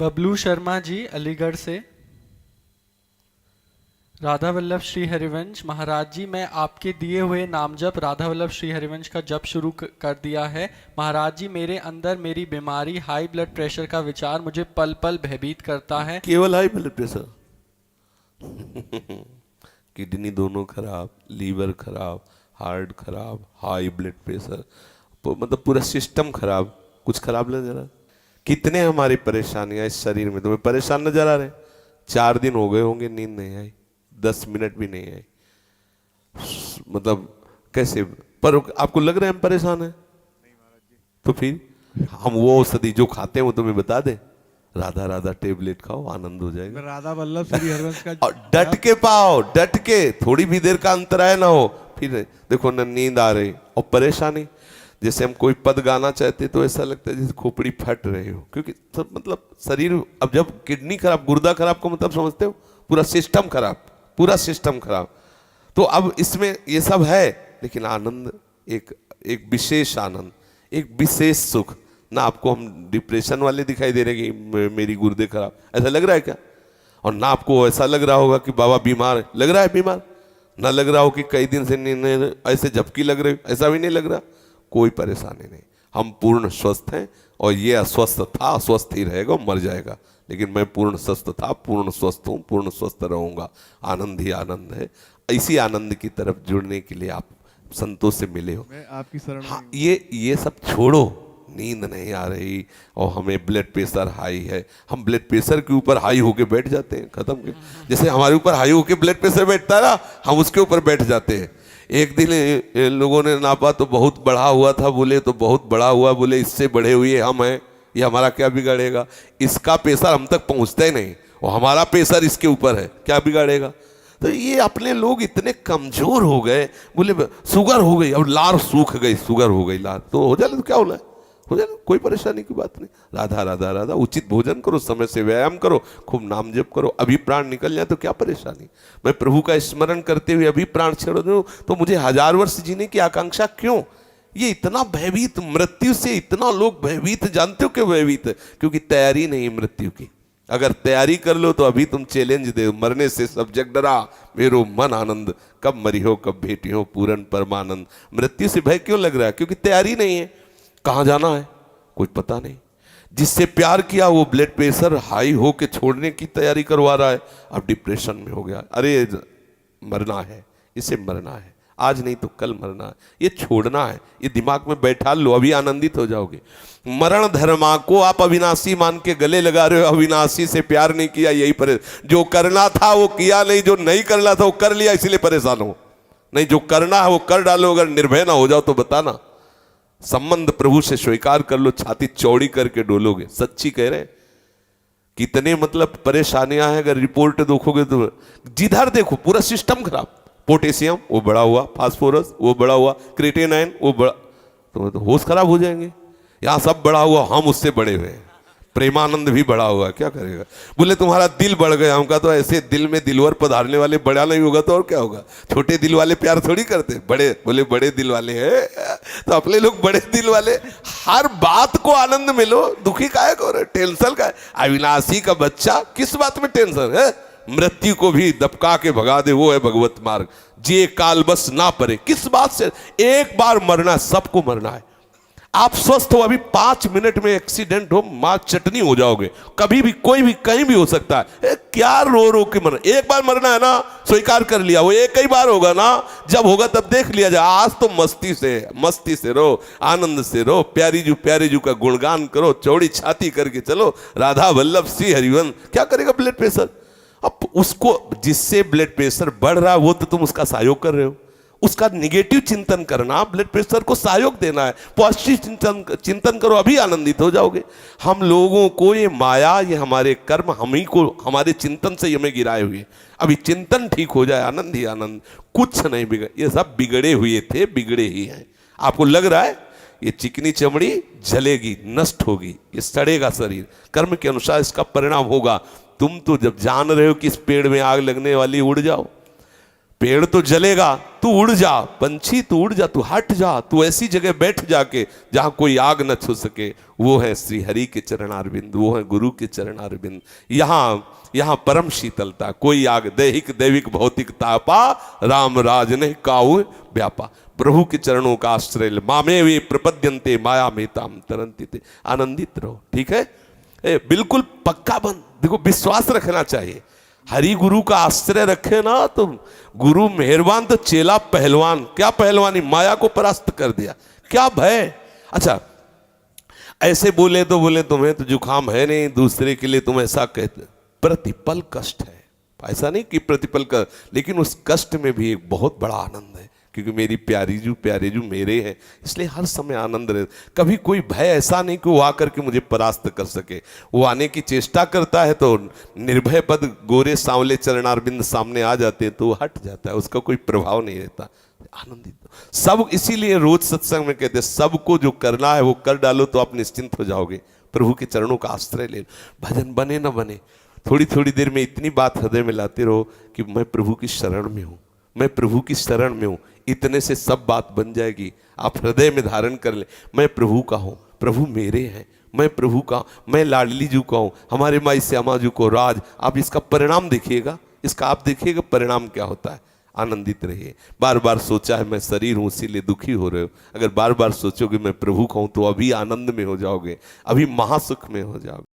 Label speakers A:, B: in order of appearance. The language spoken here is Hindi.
A: बबलू शर्मा जी अलीगढ़ से। राधा वल्लभ श्री हरिवंश महाराज जी, मैं आपके दिए हुए नाम जप राधा वल्लभ श्री हरिवंश का जप शुरू कर दिया है। महाराज जी, मेरे अंदर मेरी बीमारी हाई ब्लड प्रेशर का विचार मुझे पल पल भयभीत करता है।
B: केवल हाई ब्लड प्रेशर किडनी दोनों खराब, लीवर खराब, हार्ट खराब, हाई ब्लड प्रेशर, मतलब पूरा सिस्टम खराब। कुछ खराब नजर आ? कितने हमारी परेशानियां इस शरीर में तुम्हें परेशान नजर आ रहे? 4 दिन हो गए होंगे नींद नहीं आई, 10 मिनट भी नहीं आई, मतलब कैसे? पर आपको लग रहा है हम परेशान हैं? तो फिर हम वो औषधि जो खाते हैं वो तुम्हें बता दे, राधा राधा टेबलेट खाओ, आनंद हो जाएगा।
C: राधा वल्लभ श्री हरिवंश का
B: और डट के पाओ, डट के, थोड़ी भी देर का अंतराय ना हो। फिर देखो न नींद आ रही और परेशानी, जैसे हम कोई पद गाना चाहते तो ऐसा लगता है जैसे खोपड़ी फट रही हो, क्योंकि सब मतलब शरीर, अब जब किडनी खराब, गुर्दा खराब का मतलब समझते हो? पूरा सिस्टम खराब, पूरा सिस्टम खराब। तो अब इसमें ये सब है, लेकिन आनंद एक विशेष आनंद, एक विशेष सुख। ना आपको हम डिप्रेशन वाले दिखाई दे रहे कि मेरी गुर्दे खराब, ऐसा लग रहा है क्या? और ना आपको ऐसा लग रहा होगा कि बाबा बीमार है, लग रहा है बीमार? ना लग रहा हो कि कई दिन से नींद ऐसे झपकी लग रही, ऐसा भी नहीं लग रहा। कोई परेशानी नहीं, हम पूर्ण स्वस्थ हैं। और ये अस्वस्थ था, अस्वस्थ ही रहेगा, मर जाएगा। लेकिन मैं पूर्ण स्वस्थ था, पूर्ण स्वस्थ हूँ, पूर्ण स्वस्थ रहूंगा। आनंद ही आनंद है। इसी आनंद की तरफ जुड़ने के लिए आप संतों से मिले हो।
C: मैं आपकी शरण
B: हाँ, ये सब छोड़ो। नींद नहीं आ रही और हमें ब्लड प्रेशर हाई है, हम ब्लड प्रेशर के ऊपर हाई होके बैठ जाते हैं, खत्म के। जैसे हमारे ऊपर हाई होके ब्लड प्रेशर बैठता है ना, हम उसके ऊपर बैठ जाते हैं। एक दिन लोगों ने नापा तो बहुत बढ़ा हुआ था, बोले तो बहुत बड़ा हुआ, बोले इससे बढ़े हुए हम हैं, ये हमारा क्या बिगाड़ेगा? इसका प्रेशर हम तक पहुंचता ही नहीं और हमारा प्रेशर इसके ऊपर है, क्या बिगाड़ेगा? तो ये अपने लोग इतने कमजोर हो गए, बोले शुगर हो गई, अब लार सूख गई, शुगर हो गई लार, तो हो जाए तो क्या होला है, हो जाए, कोई परेशानी की बात नहीं। राधा राधा राधा, उचित भोजन करो, समय से व्यायाम करो, खूब नाम जप करो, अभी प्राण निकल जाए तो क्या परेशानी? मैं प्रभु का स्मरण करते हुए अभी प्राण छोड़ दूं तो मुझे 1000 वर्ष जीने की आकांक्षा क्यों? ये इतना भयभीत, मृत्यु से इतना लोग भयभीत, जानते हो क्यों भयभीत? क्योंकि तैयारी नहीं मृत्यु की। अगर तैयारी कर लो तो अभी तुम चैलेंज दे, मरने से सब जग डरा, मेरो मन आनंद, कब मरी हो कब भेटी हो पूरन परमानंद। मृत्यु से भय क्यों लग रहा है? क्योंकि तैयारी नहीं है। कहाँ जाना है कुछ पता नहीं। जिससे प्यार किया वो ब्लड प्रेशर हाई हो के छोड़ने की तैयारी करवा रहा है, अब डिप्रेशन में हो गया। अरे मरना है, इसे मरना है, आज नहीं तो कल मरना है, ये छोड़ना है, ये दिमाग में बैठा लो, अभी आनंदित हो जाओगे। मरण धर्मा को आप अविनाशी मान के गले लगा रहे हो, अविनाशी से प्यार नहीं किया, यही परेशान। जो करना था वो किया नहीं, जो नहीं करना था वो कर लिया, इसलिए परेशान हो। नहीं, जो करना है वो कर डालो। अगर निर्भय ना हो जाओ तो बताना, संबंध प्रभु से स्वीकार कर लो, छाती चौड़ी करके डोलोगे। सच्ची कह रहे हैं। कितने मतलब परेशानियां हैं, अगर रिपोर्ट देखोगे तो जिधर देखो पूरा सिस्टम खराब। पोटेशियम वो बढ़ा हुआ, फास्फोरस वो बढ़ा हुआ, क्रिएटिनिन वो बढ़ा, तो होश खराब हो जाएंगे। यहाँ सब बढ़ा हुआ, हम उससे बड़े हुए हैं। प्रेमानंद भी बढ़ा हुआ, क्या करेगा? बोले तुम्हारा दिल बढ़ गया। हमका तो ऐसे दिल में दिलवर पधारने वाले बड़ा नहीं होगा तो और क्या होगा? छोटे दिल वाले प्यार थोड़ी करते, बड़े, बोले बड़े दिल वाले हैं तो अपने लोग बड़े दिल वाले। हर बात को आनंद मिलो, दुखी काहे को, टेंशन का? अविनाशी का बच्चा, किस बात में टेंशन है? मृत्यु को भी दबका के भगा दे, वो है भगवत मार्ग। जे काल बस ना परे, किस बात से? एक बार मरना, सबको मरना है। आप स्वस्थ हो, अभी 5 मिनट में एक्सीडेंट हो, मां चटनी हो जाओगे। कभी भी, कोई भी, कहीं भी हो सकता है। क्या रो रो के मरना? एक बार मरना है ना, स्वीकार कर लिया, वो एक ही बार होगा ना, जब होगा तब देख लिया जाए। आज तो मस्ती से रो, आनंद से रो, प्यारी जू का गुणगान करो, चौड़ी छाती करके चलो, राधा वल्लभ श्री हरिवंश। क्या करेगा ब्लड प्रेशर? अब उसको, जिससे ब्लड प्रेशर बढ़ रहा है वो तो तुम उसका सहयोग कर रहे हो। उसका निगेटिव चिंतन करना, ब्लड प्रेशर को सहयोग देना है। पॉजिटिव चिंतन करो, अभी आनंदित हो जाओगे। हम लोगों को ये माया, ये हमारे कर्म, हम ही को, हमारे चिंतन से हमें गिराए हुए। अभी चिंतन ठीक हो जाए, आनंद ही आनंद, कुछ नहीं बिगड़। ये सब बिगड़े हुए थे, बिगड़े ही हैं। आपको लग रहा है ये चिकनी चमड़ी जलेगी, नष्ट होगी, ये सड़ेगा शरीर, कर्म के अनुसार इसका परिणाम होगा। तुम तो जब जान रहे हो कि इस पेड़ में आग लगने वाली, उड़ जाओ। पेड़ तो जलेगा, तू उड़ जा, पंछी तू उड़ जा, तू हट जा, तू ऐसी जगह बैठ जाके जहां कोई आग न छू सके। वो है श्री हरि के चरणारविंद, वो है गुरु के चरणारविंद। यहाँ परम शीतलता, कोई आग दैहिक दैविक भौतिक तापा, राम राज ने काऊ व्यापा। प्रभु के चरणों का आश्रय ले, मामे वे प्रपद्यंते माया मेताम तरंती थे। आनंदित रहो, ठीक है। बिल्कुल पक्का बन, देखो विश्वास रखना चाहिए। हरि गुरु का आश्रय रखे ना तो गुरु मेहरबान तो चेला पहलवान। क्या पहलवानी, माया को परास्त कर दिया, क्या भय। अच्छा ऐसे बोले तो बोले तुम्हें तो जुकाम है नहीं, दूसरे के लिए तुम ऐसा कहते। प्रतिपल कष्ट है, ऐसा नहीं कि प्रतिपल का, लेकिन उस कष्ट में भी एक बहुत बड़ा आनंद है, क्योंकि मेरी प्यारे जू मेरे हैं, इसलिए हर समय आनंद रहे। कभी कोई भय ऐसा नहीं कि वो आकर के मुझे परास्त कर सके। वो आने की चेष्टा करता है तो निर्भय पद गोरे सांवले चरणारविंद सामने आ जाते हैं तो वो हट जाता है, उसका कोई प्रभाव नहीं रहता। आनंदित सब, इसीलिए रोज सत्संग में कहते हैं सबको जो करना है वो कर डालो तो आप निश्चिंत हो जाओगे। प्रभु के चरणों का आश्रय ले लो, भजन बने न बने, थोड़ी थोड़ी देर में इतनी बात हृदय में लाते रहो कि मैं प्रभु की शरण में हूँ, मैं प्रभु की शरण में हूँ। इतने से सब बात बन जाएगी। आप हृदय में धारण कर ले, मैं प्रभु का हूँ, प्रभु मेरे हैं, मैं प्रभु का, मैं लाडली जू का हूँ, हमारे माई श्यामा जू को राज। आप इसका परिणाम देखिएगा, इसका आप देखिएगा परिणाम क्या होता है। आनंदित रहिए। बार बार सोचा है मैं शरीर हूँ इसीलिए दुखी हो रहे हो, अगर बार बार सोचोगे मैं प्रभु का हूँ तो अभी आनंद में हो जाओगे, अभी महासुख में हो जाओगे।